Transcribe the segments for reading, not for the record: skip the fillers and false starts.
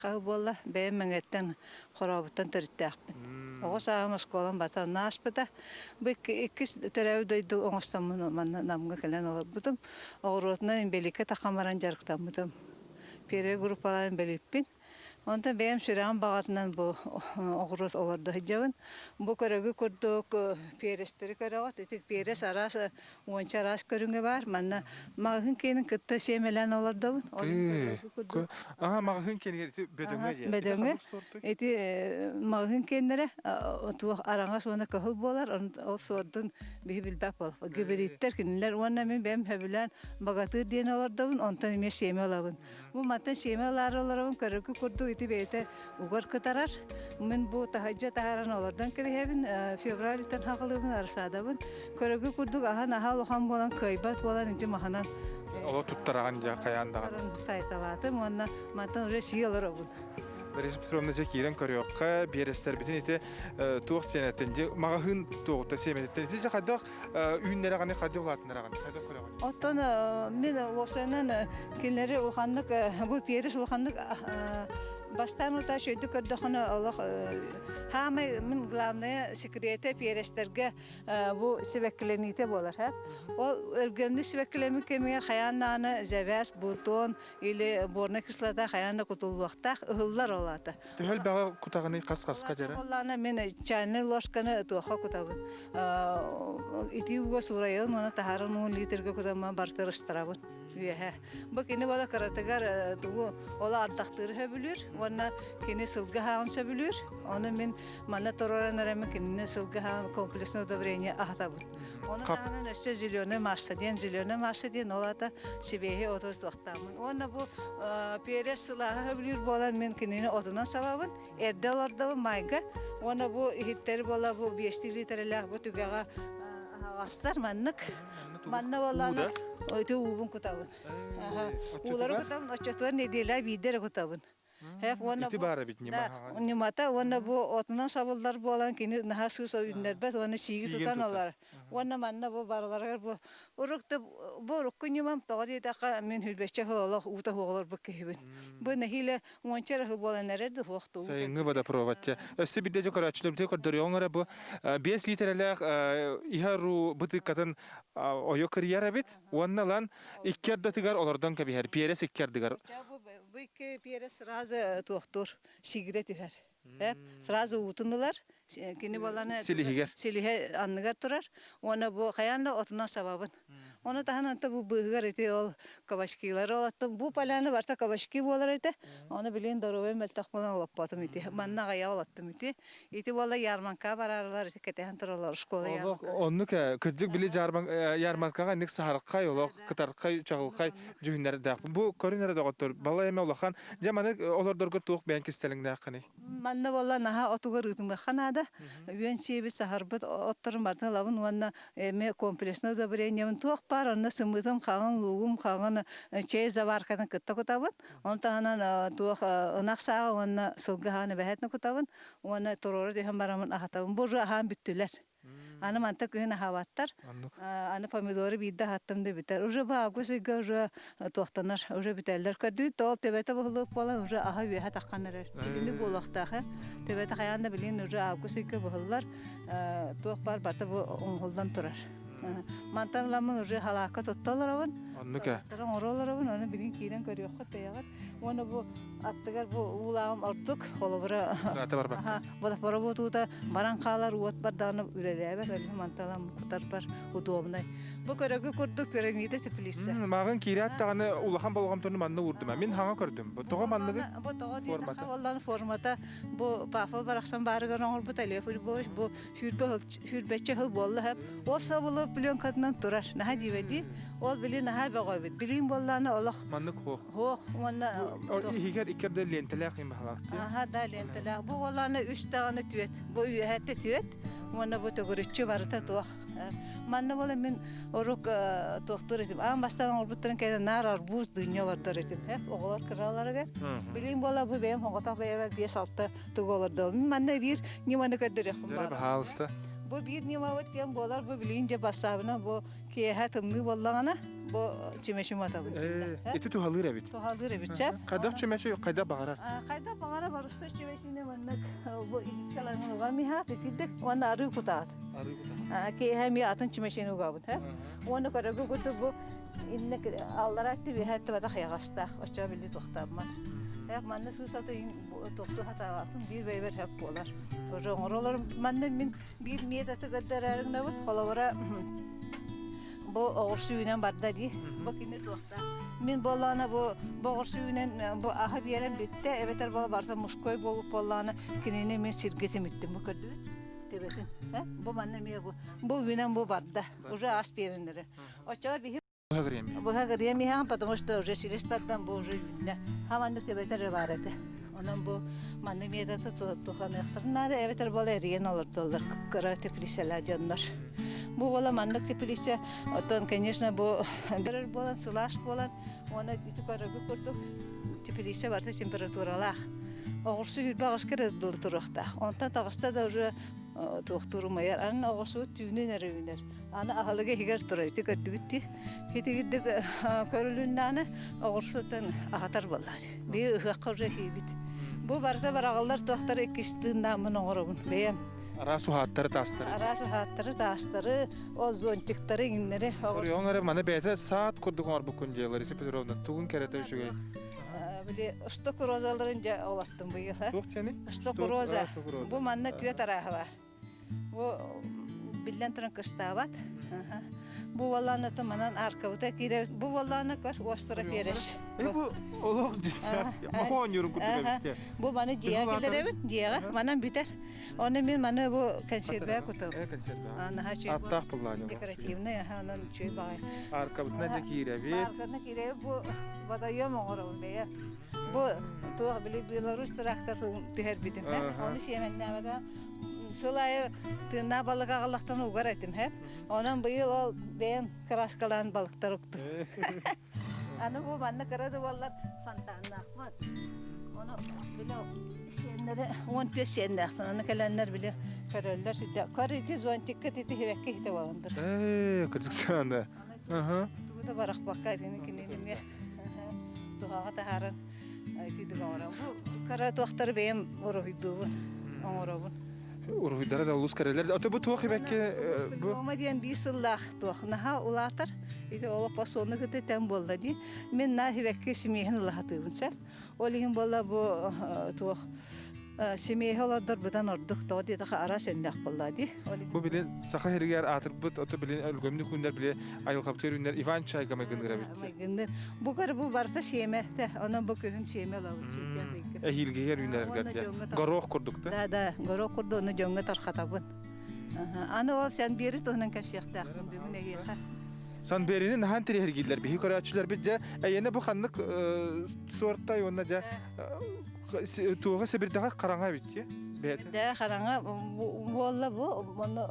Калболла бэм мэнгеттен хорабыттан төрүттээкпин. Огос агамас колон бата наспыта. Бик иккис төрөв дойду оңостамын манна намга келен олбутум. Огоротна имбеликке такамаран жарктамытым. Пере группаларын белиппин. Онда бэм сүрән багатынан бу огорот олорда хыжабын. Бу көрөгү көрдүк перестери көрөгөт. Этик перес арас уонча арас көрүнгө бар. Манна магын кенин кытта семелен олордобун. Магын кенин бөдөңө же. Бөдөңө. Эти магын кеннере ту араңа сона кахыл болар. Ол сордун бихи билбап бол. Гибриттер кинилер уонна мен бэм хөбүлән багатыр диен олордобун. Онтан эме семе олабын. Бу маттан семелар олорабын көрөгү көрдүк. Ити бейте угар кытарар. Мен бу тахаджа тахаран олардан кебехебин февральтан хакылыбын арсадабын. Көрөгү курдук ахан ахал охан болан кайбат болан инти маханан. Ола туттараган жа каяндаган. Сайталаты монна мантан уже сияларабын. Лариса Петровна же кирен көрөккө берестер битин ити туох тенеттен же магын туохта семеттен же кадак үйүннөрө гана кадылатындар гана кадак көрөгөн. Оттон мен осанан кинлери улханнык бу перес улханнык бастан ута шөйдү көрдөкөнө Аллах хамы мен главное секреты перестерге бу себеклените болар ха. Ол өлгөмдү себеклеми кемер хаяннаны зевес бутон или борна кислота хаянна кутулуакта ыллар олата. Тел бага кутаганы кас-каска жара. Олланы мен чайны ложканы туха кутабын. Ити уга сурайын мана тахарын 10 литрге кутама бартырыстырабын. Бу кини бала каратыгар тугу ола ардактыры хөбүлүр. Вона кини сылга хаан сөбүлүр. Оны мен мана тороран кини сылга хаан комплексное удобрение ахтабын. Оны таханын өстө зеленый марса ден олата себеге отоз вактамын. Оны бу перес сылага хөбүлүр болан мен кинини отунан сабабын. Эрделордо майга. Оны бу хиттер бола бу 5 литрлер бу тугага астар манна боланы ойты убун кутабын. Улар кутабын, очотор неделя бидер кутабын. Ити бара бит нима. Нимата оны бу отунан сабылдар болан кини нахасыз үйүндөр бет оны сиги тутан алар. Оны манна бу барларга бу урукты бу урукку нимам тоди така мен хүлбече холох ута хоглор бу кебин. Бу нехиле мончер хыл болан нерде хокту. Сайыңы бада проватча. Өсө бидде жокарачылым те көрдөрөңөр бу 5 литрлер ихару бутыкатын ойокрияра бит. Оннан иккерде тигар олордан кебихер. Перес иккердигар. Бу икки перес разы тоқтор сигрет ихер. Сразу утындылар. Кини баланы силихе анныгар турар. Оны бу хаянда отунан сабабын. Оны тахананта бу быгар ите ол кабашкилар олаттым. Бу паляны барта кабашки болар ите. Оны билен доровой мелтак болан олаппатым ите. Манна гая олаттым ите. Ите бала ярманка барарлар ите кетехан туралар школа ярманка. Онну кыджык биле ярманкага ник сахаркай олох кытаркай чагылкай жүгүннөрдө. Бу көрүнөрдө доготтор. Бала эме олахан жаманы олордорго тук бен кистелиңдэ каны. Манна бала наха отугар ütүмө ханада. Үйөнчеби сахарбыт оттырым бартын лабын уанна эме комплексное удобрениемин тук бар. Онна сымытым кагын лугум кагын чей заваркадан кытта кутабын. Онтанан тук ынаксага уанна сылгаханы бэхетне кутабын. Уанна торору дехен барамын ахатабын. Бу ахан бүттүлөр. Аны манта күйін хаваттар. Аны помидоры бидді хаттымды бітер. Уже бағу сөйгі уже тоқтанар. Уже бітерлер. Көрді тол төбеті бұғылық болан уже аға үйеға таққаныр. Тегінді болықтағы. Төбеті қаянда білген уже ағу сөйгі бұғылар. Тоқ бар барта бұл оңғылдан тұрар. Мантан ламын уже халаққа тотталарауын. Оннука. Таран ороларауын. Оны білген кейрен көріоққа таяғар. Оны бұл аттығар бұл ұлағым ұрдық. Қолы бұра. Раты бар бақта. Бұлақ бара бұтуыда баран қалар уот бар даны үрелебер. Манталам құтар бар удобнай. Бұл көрігі көрдік пирамида тіплісі. Мағын кейре аттағаны улахан болғам тұрны манны ұрдым. Мен хаңа көрдім. Бұл тоға маннығы формата. Бұл папа барақсан барығыр оңыр бұл телефон бош. Бұл хүрбәтчі хыл болы әп. Ол сабылы білен қатынан тұрар. Наға дейбәді. Ол білі наға бәғай бет. Білін болланы олық. Маннык хоқ. Хоқ. Егер икерде лентіләқ ең бағалақты. Аха, да, лентіләқ. Бұл оланы 3 тағаны түйет. Бұл үйәтті түйет. Оны бұл төгірітші барыта туақ. Манна бола мен урок тоқтор етім. Ағын бастаған орбуттарын кәйді нар арбуз дүния бардыр етім. Оғылар кыраларыға. Білейін бола бұл бәйім оғытақ бәйәвәр 5-6 тұғы оларды. Мен манна бір неманы көддір еқім бар. Бұл bir nima o'tgan bo'lar bu bilince basabına bu кеһә тымны боллағана, бу чимешим атабын. Ити тухалыр әбит. Тухалыр битчәп. Кайда чемеше, кайда багарар? Кайда багара барышты чимешине моннак бу иккаланы угамиха тетидек, оны ары кутат. Кеһә ми атын чимешине угабын, ха? Оны карагы куту бу иннек алларатты би хәтта бата хыягастак, оча билли тохтабма. Yak manne susatı toptu hata vardım bir beyber hep bolar. Sonra oralar manne min bir miyete tıkadırarım da bu kolavara bu ağır suyuyla barda di. Bak yine tuhta. Min bolana bu ağır suyuyla bu aha bir yerim bitti. Evet araba varsa muşkoy bolup bolana kinini min sirgetim ettim bu kadar. Tebetin. Bu manne mi bu? Bu günden bu barda. Уже aspirinleri. Açığa bir Буга греми ха, потому что уже силистардан бу уже видно. Хаманды тебетер барады. Онан бу манны медата туханактырнады, эветер бола эриен олордолар, кыра тепилиселер жандар. Бу бола маннык тепилисе, отон, конечно, бу берер болан, сылаш болан, оны ити көрөгү көрдүк. Тепилисе барда температуралах. Огурсу үрбагыс керек туракта. Онтан тагыста да уже туктурмайар. Аны огурсу түйүнөн эребинер. Аны ахалыга хигер турайты көттүгүтти. Хитигидик көрүлүннаны огурсутан ахатар боллар. Би ыхакка уже хибит. Бу барда барагалар тохтар экистинда мын оңорун. Бем. Арасу хаттары тастары. Арасу хаттары тастары, о зонтиктары иннери. Оңора мана бете саат курдук ор бу күнжелер, Раиса Петровна, тугун керете үшүгөй. Били шток розаларын жа олаттым бу ел. Шток роза. Бу манна түйе тарахы бар. Бу билен туран кыстабат. Бу валланы тыманан аркабыта кире. Бу валланы көр остра переш. Бу олог дия. Махон юрун кутуга. Бу маны дия келеребин, дияга манан бүтер. Оны мен маны бу консерве кутам. Консерве. Аны хачы. Аттак булланы. Декоративный, анан чөй багай. Аркабытына же киребит. Аркабытына кире бу бадайом оңорун бея. Бу туа били Беларусь трактор тихер битим. Оны шеменнәмәдә Сулай тына балык агаллактан угар айтым хәп. Онан быел ол бен краскалан балыктар укту. Аны бу манны карады баллар фонтаннак. Оны биле шеннәре 14 шеннәк. Аны каленнәр биле көрәлләр сидә. Карыты зонтикка тите хәвәккә хитә баландыр. Кырҗыкчанда. Аха. Тугы барак бакка кинеме. Тугага тахарын айтыды бара. Бу кара тохтар бем оройду. Оңоробун. Ургыдара да улус каралар. Ата бу тух бекке бу. Мамадиан бисыллах тухнаха улатар. Иде ола пасоны кете тем болду ди. Мен на бекке семейин лахатыбынча. Олигин болла бу тух семейхолодар будан ордук тоди да ара сеннак болду ди. Бу билен саха хергер атыр бут ата билен өлгөмнү күндөр биле айыл каптөрүнөр Иван Чайга мегендер бит. Бу кар бу барта семете, анан бу көн семе лавын сиҗә. Эхилгегер үнәргә. Горох курдук да. Да, горох курду аны җоңга тархатабын. Аны ол сен бери тонан капшыктак бүгүн эгер. Сан берини нахан тери хергидлер бихи көрәчләр бит дә әйене бу ханнык сорта йонна дә туга себирдәгә караңга бит ди. Да караңга болла бу моны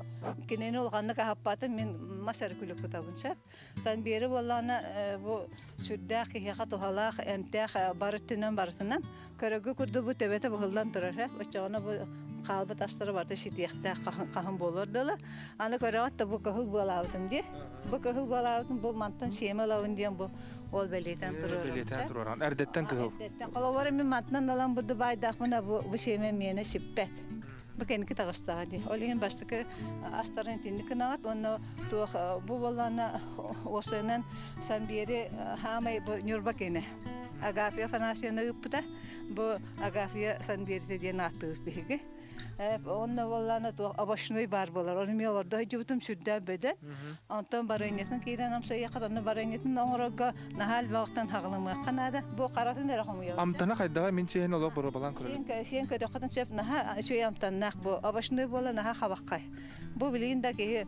кинене олганны кахаппаты мен масар күлүк кутабынча. Сан бери болланы бу сүддәк хиха тухалак эмтәх барытынан көрөгө күрдү бу төбөтө булдан турар. Очогына бу калбыт астыры барда ситиякта кахан болордула. Аны көрөт бу кахыл болабытым ди. Бу кахыл болабытым бу мантан семелавын диен бу ол белетен турар. Белетен турар. Эрдеттен кахыл. Эрдеттен калавар мен мантан далан бу Дубайдак мына бу семе мене сиппет. Бу кенки тагыстага ди. Олин баштыкы астарын тиндик нагат оны тух бу болана осенен сан бери хамай бу нюрбакене. Агафия фанасияны ыппыта. Бу агафия сан берде диен аты беге. Онна болланы то абашной бар болар. Оны мен орда жибутум сүрдә беде. Антон барайнетін кейрен амса яқатаны барайнетін оңырога нахал вақтан хағылымы қанады. Бу қаратын әріқым еу. Амтана қайдаға мен чейін олақ бұры балан көрі? Сен көрі қатын шеп наха шөй амтаннақ бу. Абашной бола наха қабаққай. Бу білейін да кейі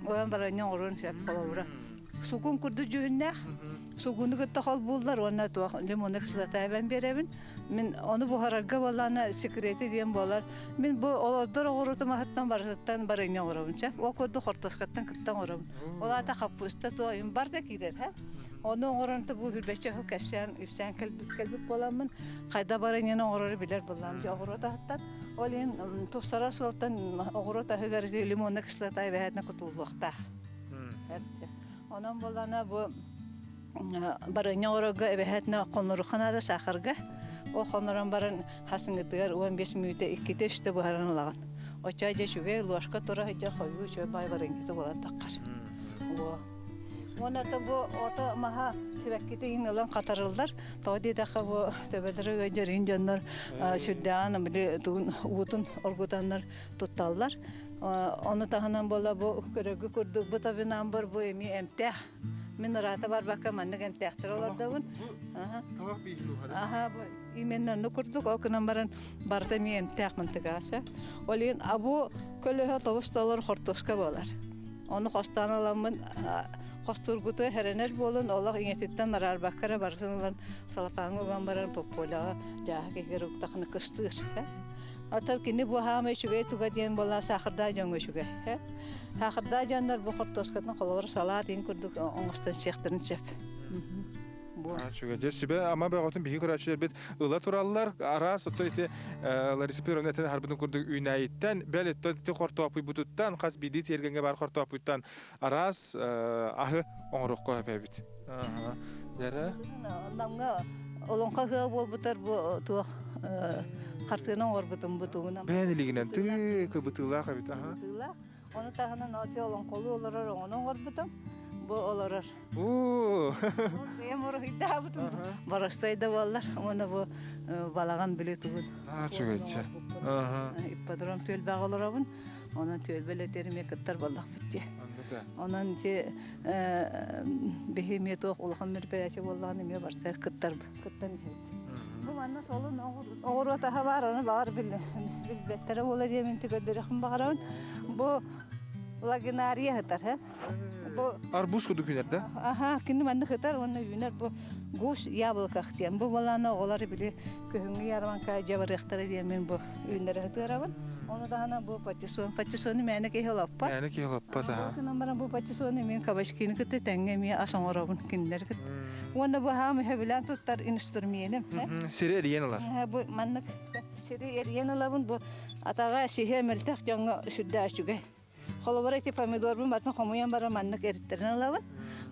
оян барайнен орын шеп қолауыра. Сугун күрді жүйіннәқ. Сугунды күтті қол болдар. Онна туақ лимоны қысылата әбен беребін. Мен оны бұхарарға боланы секреті дейін болар. Мен бұл олардар оғырытыма хаттан барысаттан барайнен орабынша. Ол көрді қортасқаттан күттен орабын. Олата қаппысты туайын бар да кейдер. Оны оғырынты бұл хүрбәтші қыл кәпсен, үпсен кәлбіп боламын. Қайда барайнен оғырары білер болам. Оғырыта хаттан. Ол ең тұпсара сылттан оғырыта хығарызды лимонны қысылата әбәйетіне күтілуқта. Onun bolana bu barınya oraga ebehətnə qonuruxana da saxırga. O qonuran barın hasıngıdıgar 15 minüte 2-te 3-te bu haran olağan. O çayca şüge loşka tora hıca koyu şöyle bay barıngısı bolar taqqar. O. Ona da bu ota maha tebekkite yinlan qatarıllar. Tawdi da bu töbeleri gecerin canlar şüddan bile utun orgutanlar tutallar. Onu tahanan bola bu körögü kurdu. Bu tabi number bu emi emtah. Min rata var bakka mannek emtahtır olar da bun. Aha. Tavak bir hilo hara. Aha bu imenna nukurduk o numberan barta mi emtah mantıkası. Olin abu kölehe $9 hortoska bolar. Onu hastane alamın Hosturgutu herener bolun Allah ingetitten arar bakkara barsınlar salapanı gambaran popola jaha kegeruk takını kıstır. Atar kini bu hame şüge tuga diyen bola sahırda jonga şüge. Sahırda janlar bu hortoskatın kolor salat in kurduk oңостан şektirin çep. Bu. Şöyle sübe ama bağıtın bir kuraçlar bit ıla turallar aras to ite Larisa Petrovna eten harbiden kurduk üynayitten belet to hortopu bututtan kas bidi tergenge bar hortoputtan aras ahı oңruk koyup bit. Aha. Dere. Namga olonqa hı bol butar bu tuq qartına orbutun butuğuna. Benliginden tı kıbıtıla kabit aha. Onu tahana nati olonqolu olarar onun orbutun. Bu olarar. Oo. Benim orada butun. Barastayda vallar. Onu bu balagan bile tuğun. Çögece. Aha. İppadron töl bağlarabın. Onun töl beleterime kıttar balak bitti. Onun ki behemiyet olğan bir belaşı vallahi neme bartar kıttar kıttan. Bu manna solun oğru ta var onu var bil betere ola diye minti gödürüm bağırın. Bu laginariye hatar ha. Bu Arbuz kurduk günlerde. aha kini manna hatar onu güner bu guş yabıl kaxtiyan. Bu balana oları bile köhünü yarman ka javar ihtara diye men bu ünlere hatarabın. Onu da hana bu patisonu mene ke helappa. Yani ki helappa ta. Numara bu patisonu men kabaşkini kıtı tengemi asanorabın kinler kıt. Onu bu ham hebilan tutar instrümenim. Seri eriyenalar. Bu mannak seri eriyenalabın bu atağa şehe meltek jonga şudda şuge. Kolobara ti pomidor bu martın xomuyan bara mannak erittirinalabın.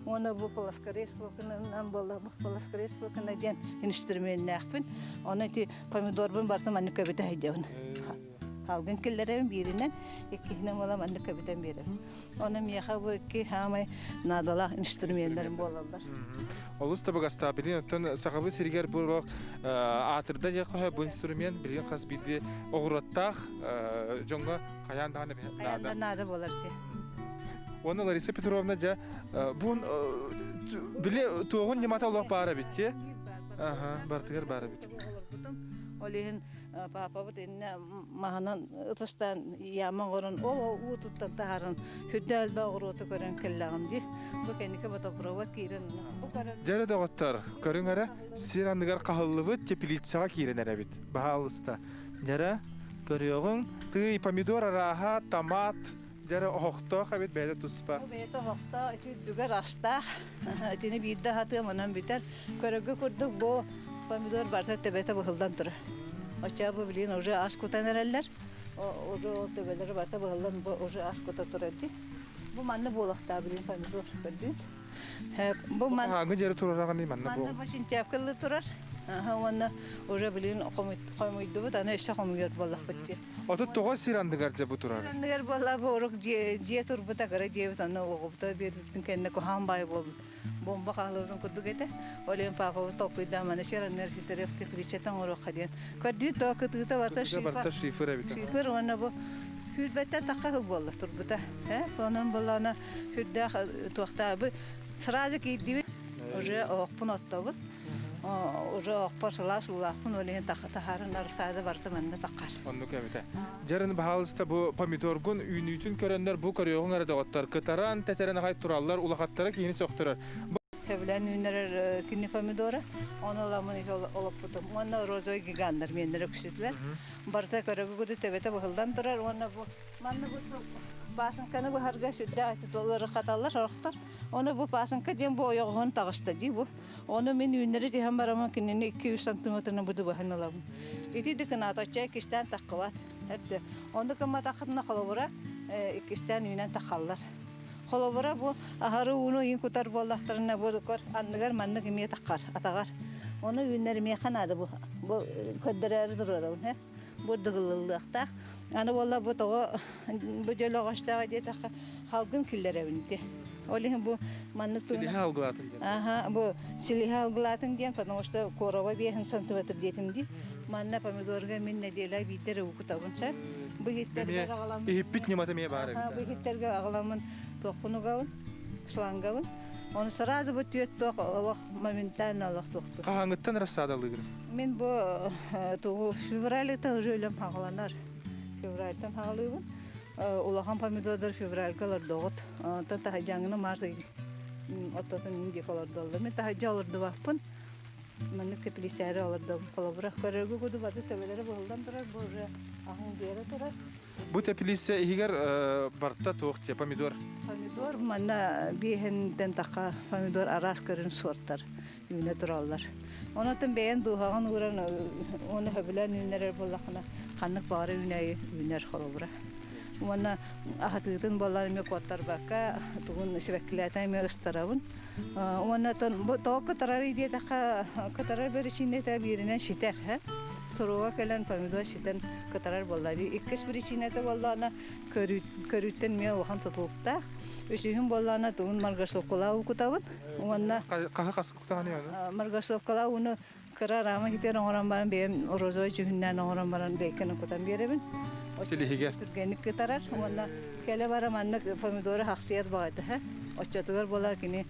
Onu bu palaskares bakınan bolla bu palaskares bakınan diyen instrümen nähpin. Onu ti pomidor bu martın mannak köbete hejjabın. Halgın killerin birinden ikihine mola mannak köbeten biri. Onu miyaha bu iki hamay nadala instrümenlerin bolallar. Olus tabi gastabilin ötten sakabi terger buruk atırda yakı bu instrument bilgen kas bidi oğrattaq jonga kayan dağına bir nada. Ayanda nada bolar ti. Onu Larisa Petrovna ja bun bile tuğun nimata Allah bara bitti. Aha bartıgar bara bitti. Olihin papa bu dinne mahanan ıtıstan yaman orun o ututtan taharan hüddel bağırotu gören kellağım di. Bu kendike bata provat kiren. Jere de ottar körüngere sirandıgar kahıllıbıt tepilitsaga kirenere bit. Bahalısta. Jere görüyorsun tı pomidor araha tomat jere oqto habit bede tuspa. Bu beta hokta iti düge rasta. Itini bidde hatı manan biter. Körögü kurduk bu pomidor barta tebete bahıldan tura. Aşağı bu bilin oraya askutan ereller. O tebeleri barta bahıldan oraya askuta turadi. Bu manna bolaqta bilin pomidor kurduk. Bu man Hangi jere turarağını manna bu. manna başın çapkıllı turar. Aha ona oraya bilin qoymaydı bu tane eşya qoymuyor bolaq bitti. Oto toğa sirandıgar ja bu turar. Neler bolaq bu oruk ciye turbata gara ciye tane oqupta bir bütün kendine ko hambay bol. Bomba qalırın kurduk ete. Olen papa topu da mana şeran nersi tarafta friçetan oruk hadiyan. Kaddi to kıtıta varta Barta şifre bit. şifir ona bu hürbette taqaq bollar turbata. Onun bolana hüdda toqta bu sıracık idi. Oraya oqpun ottobut. Oraya oqparsalas ulaqpun olen taqata harınlar sada barta manna taqar. Onu kemite. Jeren bahalısta bu pomidorgun üynütün körenler bu körüyorun arada ottar. Kıtaran teterene kayıt turallar ulaqattara kiyini soqturar. Hevlen ünler kinni pomidora. Onu alamın ise olup butum. Ona rozoy giganlar menlere küçütler. Barta körögü kudu tebete bahıldan durar. Ona bu manna bu basın kanı bu harga şüdde ati doları katallar oruktar. Onu bu basın kadın bu oyoğun tağışta di bu. Onu men ünleri dihem baraman kinnini 200 santimetrine budu bahın alamın. İti dikin ataçay kişten takıvat. Hep de. Onu kama takırına kalabura kişten ünen takallar. Холобора бу ахары уну ин кутар боллахтарына бу кор анныгар манны кеме таккар атагар. Оны үннәр ме ханады бу. Бу көддөрөр дурар ул, бу дыгыллыкта. Аны болла бу тога бу жөлөгөчтага дете халкын киллеребинде. Олин бу манны Силиха алгылатын. Ага, бу силиха алгылатын ден, потому что корова 5 сантиметр детимди. Манна помидорга мен неделя бидер укутабынча. Бу хиттерге агалам. Ихиппит немата ме бар. Бу хиттерге агаламын токунугавын, шлангавын. Оны сразу бу түйөт ток моментально алак токту. Кахаңыттан рассадалыгын. Мен бу тугу февральда жөйлөм хагаланар. Февральдан хагалыгын. Улахан помидордар февралькалар догот. Та жаңына марты оттотун инди колор долду. Мен та жалырды баппын. Мен кеплисәре алырды. Колобра көрөгү көдү барды төбелери болдан турар, бу ахын дере турар. Бу тепилисе игер барта тоқ те помидор. Помидор манна бихенден така помидор арас көрүн сорттар. Үйнө тураллар. Онотун бейен духаган уран оны хөбүлән үннәр боллахына ханнык бары үннәр колобра. Мана ахатыдын балар ме коттар бака тугун шебеккиләтә ме ыстарабын. Мана тон бу тока тарары ди така катарар беричине та биринен шитер, Соруга келен помидор шитен катарар баллары. Иккес беричине та балларына көрүттен ме охан тотулукта. Өчүгүн балларына тугун маргасовкала укутабын. Мана Каха каскуктаны яна. маргасовкала уну карарама хитер оңран баран бем розой жүһүннән оңран баран бекен укутан беребин. Силихигер. Түргенlik кытарар, онна келе бара маннык помидоры хаксият багыты, Оччатыгар болар кини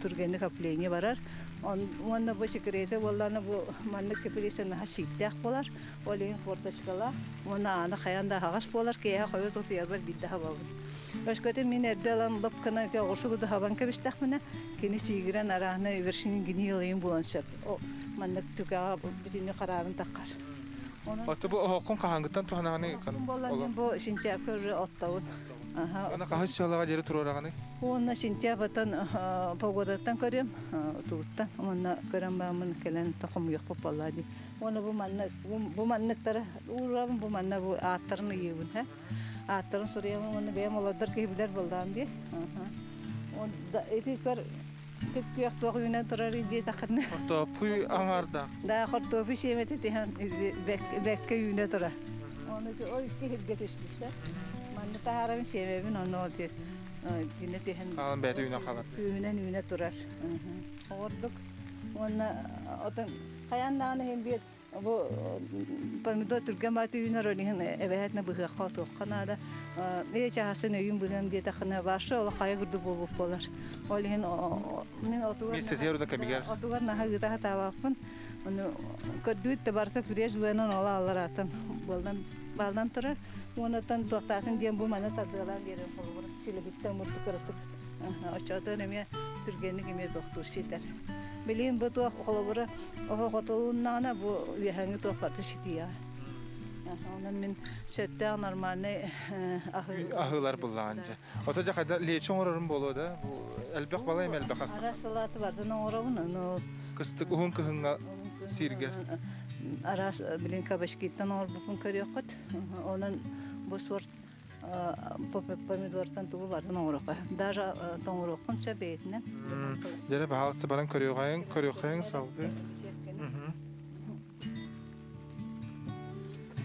түргенlik апление барар. Онна бу секрете болларны бу маннык кепилесен хаситтак болар. Олин форточкала, онна аны хаянда хагас болар, кея койо тотуяр бар бидде хабабы. Башкаты мен эрделан лапкана ке горсугуда хабан кебистак мене кини сигирен араны вершин гини йылын буланчак. О маннык түгага битини карарын таккар. Аты бу хоккун кахаңыттан туханаганы кан. Бу сентябрь оттауын. Ана кахыс чалага жери турараганы. Онна сентябрьтан погодаттан көрөм, туттан. Онна көрөм бамын келен тохум yok попалады. Оны бу манныктар урабын бу манна бу аттарын ийбин, Аттарын сурыйым, оны бем оладар кебилер болдан ди. Он эти көр Кек тоғуна турар иде тақырны. Топуй аңарда. Да, хортопы шемети тихан бекке үйне тура. Оны ой кехилге түштүсө. Манны тахарам шемебин оны олти. Дине тихан. Калан бәті үйне қалар. Үйне турар. Ордук. Оны отын каяндаганы хем бет бу помидор түргәмәте үйне ролиһен эбәһәтне быгы калты канада. Чаһасын үйүн бүләм диye тахына башы ол кайгырды булып болар. Олиһен мен отугар. Мистериорда кабигер. Отугар нахагы та табапын. Оны көдүт те барта фреш буенан ола аларатын. Балдан тура. Онотан токтатын диен бу мана тадылар берем болур. Силебиттен мурту кыртык. Очото неме түргенник эме доктор ситер. Билим бу туак холобура ого хотолуннана бу яһаңы тоқаты сития. Онан мен сөттә нормальный Ахылар булганча. Ото жакайда лечон орын болода. Бу элбек балай элбек аста. Арасалаты барды норабын, но Кыстык ухун кыһынга сиргер. арас билин кабашкиттан ор букун көрөкөт. Онан бу сорт помидордан тугу барды норапа. Даже тоңорокунча бетинен. Дере баалсы баран көрөкөйүн салды.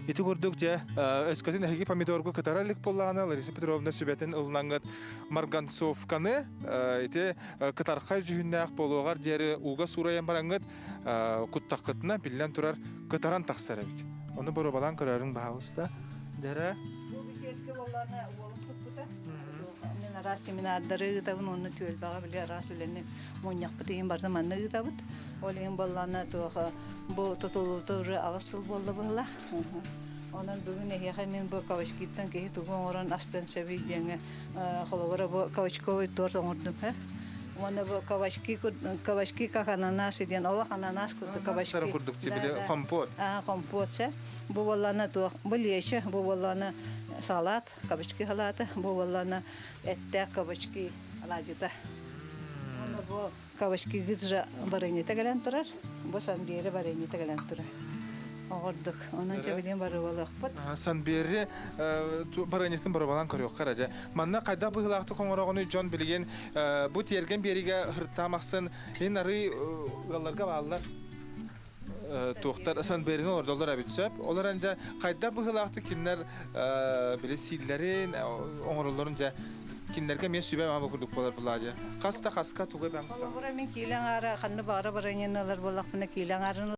Ити көрдүк же өскөтүн эги помидорго кытаралык боллагана Лариса Петровна сүбетин ылнаңгат марганцовканы ити кытаркай жүһүннәк болугар дери уга сураян барангат куттакытына билен турар кытаран таксара бит. Оны боро балан көрөрүң баалыста. Дере Бу бишетке болларына олуктук бута. Мен арас семинардары табын оны төл бага биле арас үленне моньяк битен барды манны табыт. Олен болларына туга бу тотолутуры агысыл болду була. Онан бүгүн эхе мен бу кавачкиттан ке тугун оран астан шеби деңе холовара бу кавачковый торт оңордум, Оны бу кавачки как ананас ден ола ананас курду кавачки. Сара курдук тибиле компот. Компот. Бу болларына туга бу лече, бу болларына салат, кабачки салаты, бу болларына этте кабачки аладыта. Оны бу кабачки гызжа барыны тегелен турар, бу сандыйры барыны тегелен турар. Оғырдық. Онан жабелен бары болақпыт. Сан бері баранеттің барабалан көріқ қараja. Манна қайда бұғылақты қоңырағыны жон білген бұ терген беріге ғырттамақсын. Ең ары ғаларға бағалар туқтар сан беріне ордолар әбітсөп. Олар анжа қайда бұғылақты кенлер білі сийлерін, оңырыларын жа кинлерге мен сүбе ма бүкүрдүк болар булажа. Каста каска тугай бам. Олар мен килен ара ханны бара баранен алар болақ мына килен арын